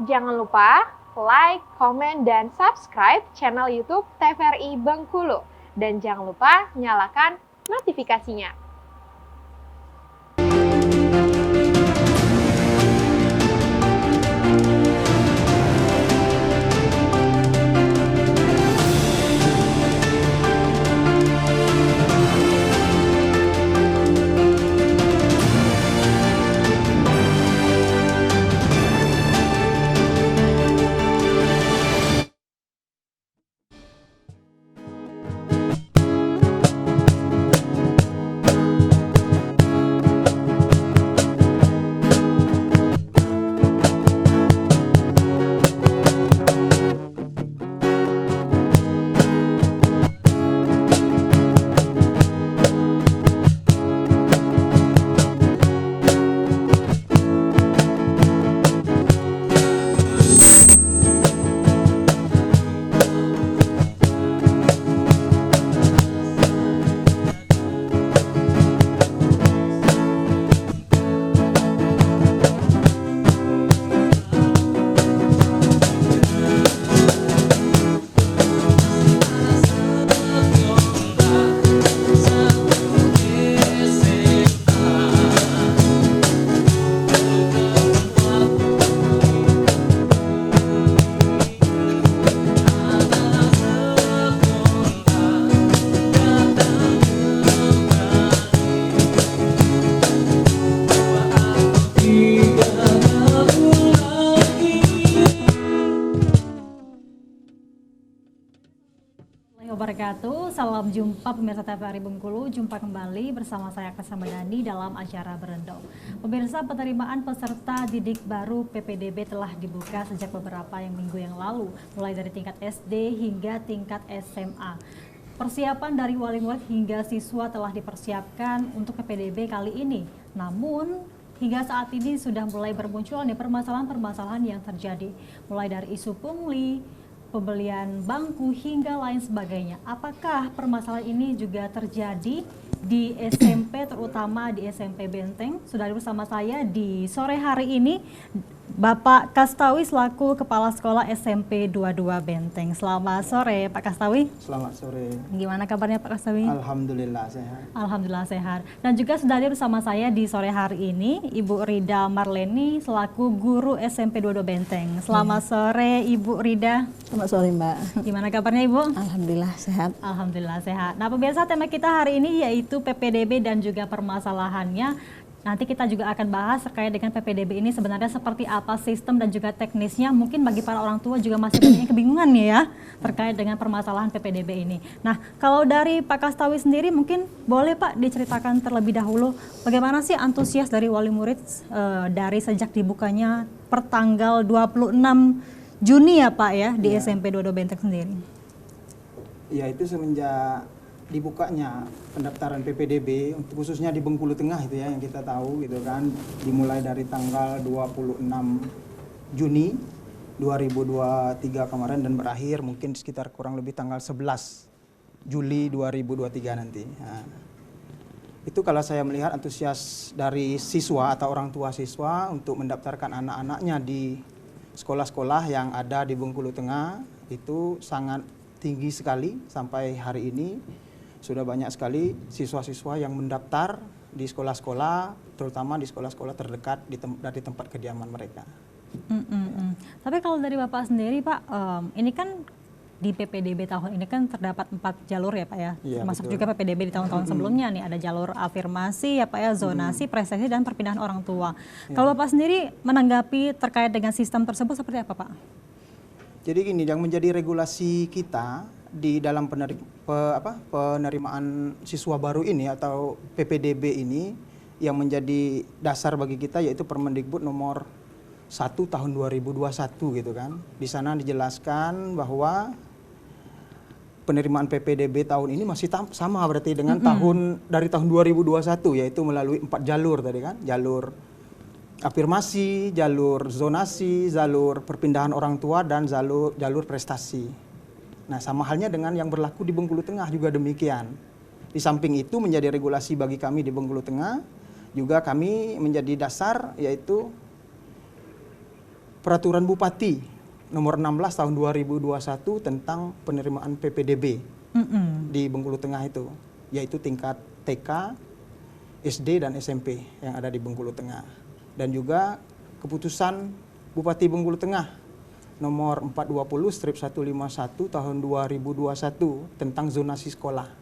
Jangan lupa like, komen, dan subscribe channel YouTube TVRI Bengkulu. Dan jangan lupa nyalakan notifikasinya. Wabarakatuh. Salam jumpa pemirsa TVRI Bengkulu. Jumpa kembali bersama saya Kasih Madani dalam acara Berendau. Pemirsa, penerimaan peserta didik baru PPDB telah dibuka sejak beberapa minggu yang lalu, mulai dari tingkat SD hingga tingkat SMA. Persiapan dari wali murid hingga siswa telah dipersiapkan untuk PPDB kali ini. Namun hingga saat ini sudah mulai bermunculan permasalahan-permasalahan yang terjadi, mulai dari isu pungli, pembelian bangku hingga lain sebagainya. Apakah permasalahan ini juga terjadi di SMP, terutama di SMP Benteng? Sudah bersama saya di sore hari ini Bapak Kastawi selaku Kepala Sekolah SMP 22 Benteng. Selamat sore Pak Kastawi. Selamat sore. Gimana kabarnya Pak Kastawi? Alhamdulillah sehat. Alhamdulillah sehat. Dan juga sudah hadir bersama saya di sore hari ini Ibu Rida Marleni selaku guru SMP 22 Benteng. Selamat sore Ibu Rida. Selamat sore Mbak. Gimana kabarnya Ibu? Alhamdulillah sehat. Alhamdulillah sehat. Nah pemirsa, tema kita hari ini yaitu PPDB dan juga permasalahannya. Nanti kita juga akan bahas terkait dengan PPDB ini sebenarnya seperti apa sistem dan juga teknisnya. Mungkin bagi para orang tua juga masih banyak kebingungan nih ya terkait dengan permasalahan PPDB ini. Nah kalau dari Pak Kastawi sendiri mungkin boleh Pak diceritakan terlebih dahulu bagaimana sih antusias dari wali murid dari sejak dibukanya per tanggal 26 Juni ya Pak ya di SMP 22 Benteng sendiri. Ya itu semenjak dibukanya pendaftaran PPDB khususnya di Bengkulu Tengah itu ya yang kita tahu gitu kan, dimulai dari tanggal 26 Juni 2023 kemarin dan berakhir mungkin sekitar kurang lebih tanggal 11 Juli 2023 nanti. Nah, itu kalau saya melihat antusias dari siswa atau orang tua siswa untuk mendaftarkan anak-anaknya di sekolah-sekolah yang ada di Bengkulu Tengah itu sangat tinggi sekali. Sampai hari ini sudah banyak sekali siswa-siswa yang mendaftar di sekolah-sekolah, terutama di sekolah-sekolah terdekat dari tempat kediaman mereka. Tapi kalau dari Bapak sendiri Pak, ini kan di PPDB tahun ini kan terdapat 4 jalur ya Pak ya, termasuk juga PPDB di tahun-tahun sebelumnya nih, ada jalur afirmasi ya Pak ya, zonasi, prestasi, dan perpindahan orang tua. Kalau Bapak sendiri menanggapi terkait dengan sistem tersebut seperti apa Pak? Jadi gini, yang menjadi regulasi kita di dalam penerimaan siswa baru ini atau PPDB ini yang menjadi dasar bagi kita yaitu Permendikbud nomor 1 tahun 2021 gitu kan. Di sana dijelaskan bahwa penerimaan PPDB tahun ini masih sama berarti dengan dari tahun 2021, yaitu melalui 4 jalur tadi kan. Jalur afirmasi, jalur zonasi, jalur perpindahan orang tua, dan jalur prestasi. Nah, sama halnya dengan yang berlaku di Bengkulu Tengah juga demikian. Di samping itu menjadi regulasi bagi kami di Bengkulu Tengah, juga kami menjadi dasar yaitu Peraturan Bupati nomor 16 tahun 2021 tentang penerimaan PPDB di Bengkulu Tengah itu, yaitu tingkat TK, SD dan SMP yang ada di Bengkulu Tengah. Dan juga keputusan Bupati Bengkulu Tengah nomor 420/151 tahun 2021 tentang zonasi sekolah.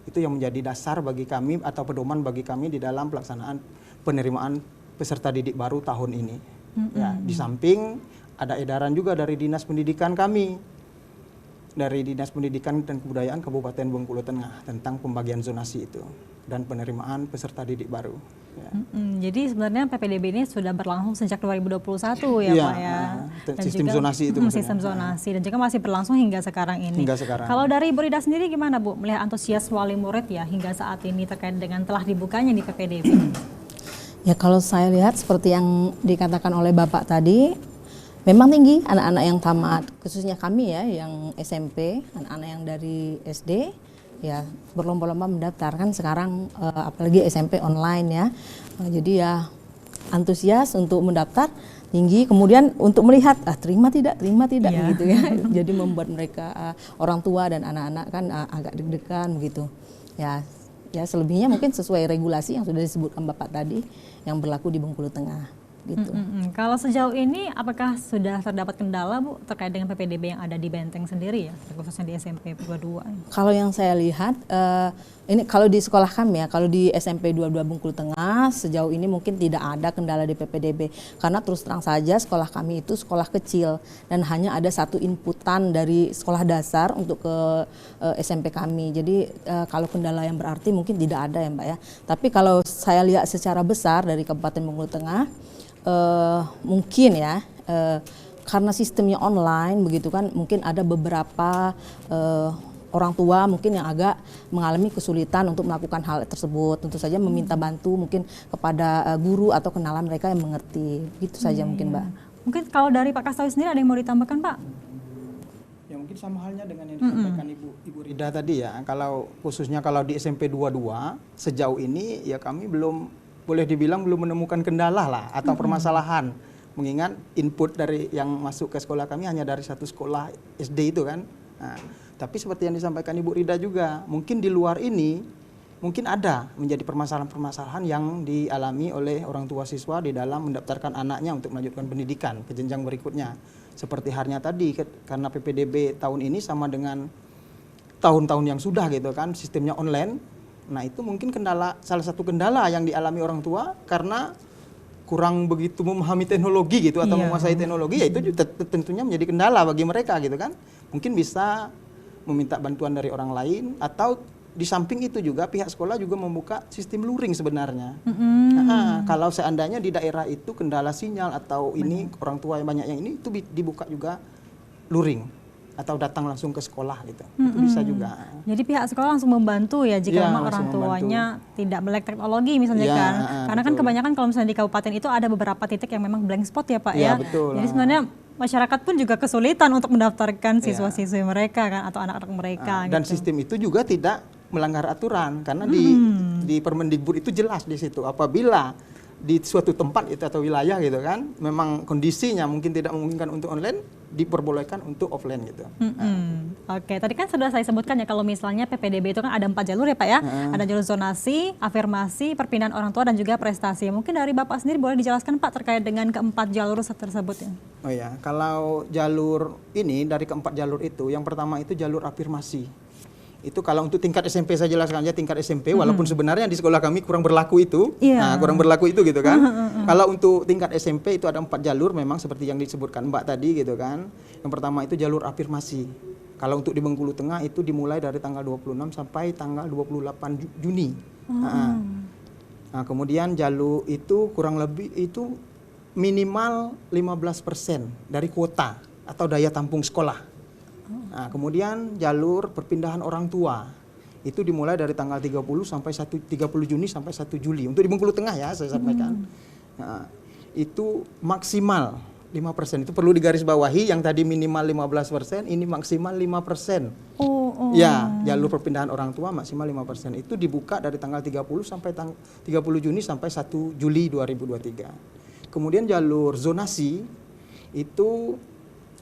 Itu yang menjadi dasar bagi kami atau pedoman bagi kami di dalam pelaksanaan penerimaan peserta didik baru tahun ini. Ya, di samping ada edaran juga dari Dinas Pendidikan kami, dari Dinas Pendidikan dan Kebudayaan Kabupaten Bengkulu Tengah tentang pembagian zonasi itu dan penerimaan peserta didik baru. Ya. Jadi sebenarnya PPDB ini sudah berlangsung sejak 2021 ya Iya, Pak ya. Dan sistem juga, zonasi itu maksudnya. sistem zonasi dan juga masih berlangsung hingga sekarang ini. Hingga sekarang. Kalau dari Bu Rida sendiri gimana Bu melihat antusias wali murid ya hingga saat ini terkait dengan telah dibukanya di PPDB? Ya kalau saya lihat seperti yang dikatakan oleh Bapak tadi, memang tinggi anak-anak yang tamat, khususnya kami ya yang SMP, anak-anak yang dari SD ya berlomba-lomba mendaftar kan sekarang apalagi SMP online ya. Jadi ya antusias untuk mendaftar tinggi, kemudian untuk melihat terima tidak Iya. gitu ya. Jadi membuat mereka orang tua dan anak-anak kan agak deg-degan begitu. Ya selebihnya mungkin sesuai regulasi yang sudah disebutkan Bapak tadi yang berlaku di Bengkulu Tengah gitu. Kalau sejauh ini apakah sudah terdapat kendala Bu terkait dengan PPDB yang ada di Benteng sendiri ya, khususnya di SMP 22? Kalau yang saya lihat ini kalau di sekolah kami ya, kalau di SMP 22 Bengkulu Tengah sejauh ini mungkin tidak ada kendala di PPDB karena terus terang saja sekolah kami itu sekolah kecil dan hanya ada satu inputan dari sekolah dasar untuk ke SMP kami. Jadi kalau kendala yang berarti mungkin tidak ada ya Mbak ya. Tapi kalau saya lihat secara besar dari Kabupaten Bengkulu Tengah mungkin ya karena sistemnya online begitu kan, mungkin ada beberapa orang tua mungkin yang agak mengalami kesulitan untuk melakukan hal tersebut. Tentu saja meminta bantu mungkin kepada guru atau kenalan mereka yang mengerti. Gitu saja mungkin Mbak. Mungkin kalau dari Pak Kastawi sendiri ada yang mau ditambahkan Pak? Ya mungkin sama halnya dengan yang disampaikan Ibu Rida tadi ya. Kalau khususnya kalau di SMP 22 sejauh ini ya kami belum boleh dibilang belum menemukan kendala lah atau permasalahan, mengingat input dari yang masuk ke sekolah kami hanya dari satu sekolah SD itu kan. Nah, tapi seperti yang disampaikan Ibu Rida juga, mungkin di luar ini mungkin ada menjadi permasalahan-permasalahan yang dialami oleh orang tua siswa di dalam mendaftarkan anaknya untuk melanjutkan pendidikan ke jenjang berikutnya. Seperti halnya tadi, karena PPDB tahun ini sama dengan tahun-tahun yang sudah gitu kan, sistemnya online. Nah itu mungkin salah satu kendala yang dialami orang tua karena kurang begitu memahami teknologi gitu atau menguasai teknologi, ya itu tentunya menjadi kendala bagi mereka gitu kan. Mungkin bisa meminta bantuan dari orang lain atau di samping itu juga pihak sekolah juga membuka sistem luring sebenarnya. Nah, kalau seandainya di daerah itu kendala sinyal atau ini orang tua yang banyak yang ini itu dibuka juga luring atau datang langsung ke sekolah gitu. Itu bisa juga. Jadi pihak sekolah langsung membantu ya jika Ya, memang orang tuanya tidak melek teknologi misalnya kan. Karena kan betul. kebanyakan kalau misalnya di kabupaten itu ada beberapa titik yang memang blank spot ya Pak Ya, ya. betul. Jadi sebenarnya masyarakat pun juga kesulitan untuk mendaftarkan siswa-siswi mereka kan atau anak-anak mereka Dan gitu. sistem itu juga tidak melanggar aturan karena di Permendikbud itu jelas di situ apabila di suatu tempat itu atau wilayah gitu kan memang kondisinya mungkin tidak memungkinkan untuk online, diperbolehkan untuk offline gitu. Oke, tadi kan sudah saya sebutkan ya kalau misalnya PPDB itu kan ada 4 jalur ya Pak ya. Ada jalur zonasi, afirmasi, perpindahan orang tua dan juga prestasi. Mungkin dari Bapak sendiri boleh dijelaskan Pak terkait dengan keempat jalur tersebut ya. Oh ya, kalau jalur ini dari keempat jalur itu yang pertama itu jalur afirmasi. Itu kalau untuk tingkat SMP saya jelaskan aja tingkat SMP walaupun sebenarnya di sekolah kami kurang berlaku itu. Nah, kurang berlaku itu gitu kan. Kalau untuk tingkat SMP itu ada 4 jalur memang seperti yang disebutkan Mbak tadi gitu kan. Yang pertama itu jalur afirmasi. Kalau untuk di Bengkulu Tengah itu dimulai dari tanggal 26 sampai tanggal 28 Juni. Nah, kemudian jalur itu kurang lebih itu minimal 15% dari kuota atau daya tampung sekolah. Nah, kemudian jalur perpindahan orang tua itu dimulai dari tanggal 30 Juni sampai 1 Juli. Untuk di Bengkulu Tengah ya saya sampaikan. Nah, itu maksimal 5%. Itu perlu digarisbawahi yang tadi minimal 15%, ini maksimal 5%. Ya, jalur perpindahan orang tua maksimal 5%. Itu dibuka dari tanggal 30 Juni sampai 1 Juli 2023. Kemudian jalur zonasi itu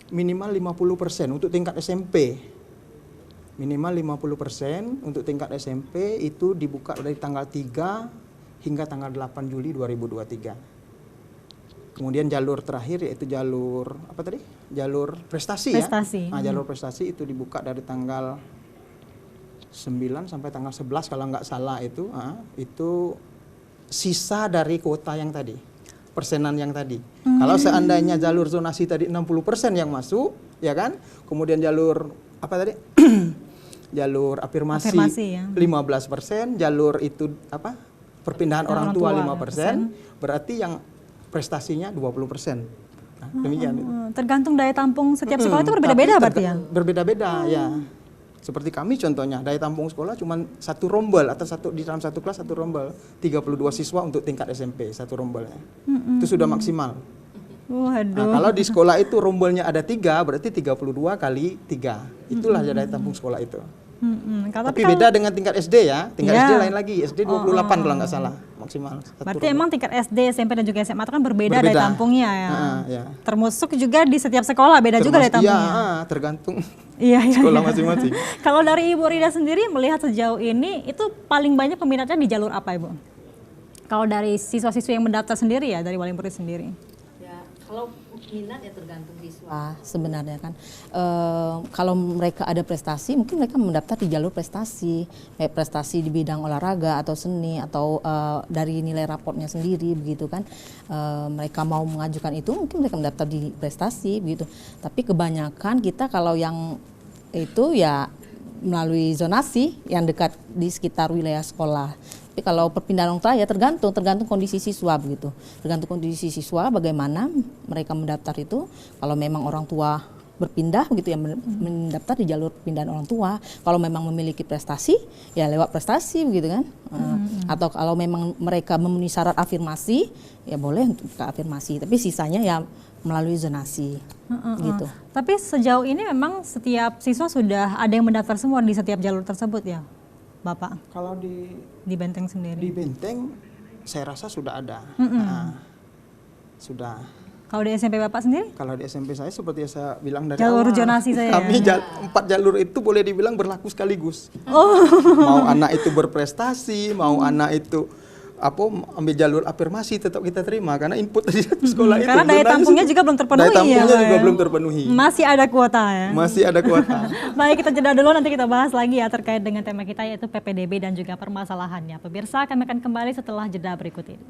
minimal 50% untuk tingkat SMP. Minimal 50% untuk tingkat SMP itu dibuka dari tanggal 3 hingga tanggal 8 Juli 2023. Kemudian jalur terakhir yaitu jalur apa tadi? Jalur prestasi, Prestasi. ya. Nah, jalur prestasi itu dibuka dari tanggal 9 sampai tanggal 11 kalau nggak salah itu sisa dari kuota yang tadi, persenan yang tadi. Kalau seandainya jalur zonasi tadi 60% yang masuk, ya kan? Kemudian jalur apa tadi? Jalur afirmasi, ya. 15%, jalur itu apa? Perpindahan orang tua 5%, berarti yang prestasinya 20%. Nah, demikian. Tergantung daya tampung setiap sekolah itu berbeda-beda berarti ya? Berbeda-beda, ya. Seperti kami contohnya, daya tampung sekolah cuma satu rombel atau di dalam satu kelas satu rombel, 32 siswa untuk tingkat SMP satu rombelnya. Itu sudah maksimal. Waduh. Nah, kalau di sekolah itu rombelnya ada 3, berarti 32 kali 3. Itulah daya tampung sekolah itu. Tapi beda dengan tingkat SD ya. Tingkat SD lain lagi. SD 28 kalau nggak salah maksimal. Berarti emang tingkat SD, SMP dan juga SMA itu kan berbeda daya tampungnya ya. Ya. Termasuk juga di setiap sekolah beda juga daya tampungnya. Iya, tergantung Iya. sekolah masing-masing. Kalau dari Ibu Rida sendiri melihat sejauh ini itu paling banyak peminatnya di jalur apa, Ibu? Kalau dari siswa-siswi yang mendaftar sendiri ya, dari wali murid sendiri. Ya, kalau minat ya tergantung siswa sebenarnya kan. Kalau mereka ada prestasi, mungkin mereka mendaftar di jalur prestasi, kayak prestasi di bidang olahraga atau seni atau dari nilai raportnya sendiri begitu kan. Mereka mau mengajukan itu, mungkin mereka mendaftar di prestasi begitu. Tapi kebanyakan kita kalau yang itu ya melalui zonasi yang dekat di sekitar wilayah sekolah. Tapi kalau perpindahan orang tua ya tergantung kondisi siswa begitu. Tergantung kondisi siswa bagaimana mereka mendaftar itu. Kalau memang orang tua berpindah begitu ya mendaftar di jalur pindahan orang tua. Kalau memang memiliki prestasi ya lewat prestasi begitu kan. Atau kalau memang mereka memenuhi syarat afirmasi ya boleh untuk ke afirmasi. Tapi sisanya ya melalui zonasi gitu. Tapi sejauh ini memang setiap siswa sudah ada yang mendaftar semua di setiap jalur tersebut ya, Bapak? Kalau Di Benteng sendiri? di Benteng saya rasa sudah ada. Sudah. Kalau di SMP Bapak sendiri? Kalau di SMP saya seperti yang saya bilang dari Jalur awal, zonasi saya kami ya. 4 jalur itu boleh dibilang berlaku sekaligus. Mau anak itu berprestasi, mau anak itu ambil jalur afirmasi tetap kita terima karena input dari satu sekolah itu. Karena daya tampungnya juga belum terpenuhi. Daya tampungnya juga ya. belum terpenuhi. Masih ada kuota ya. Masih ada kuota. Baik, kita jeda dulu, nanti kita bahas lagi ya terkait dengan tema kita yaitu PPDB dan juga permasalahannya. Pemirsa, kami akan kembali setelah jeda berikut ini.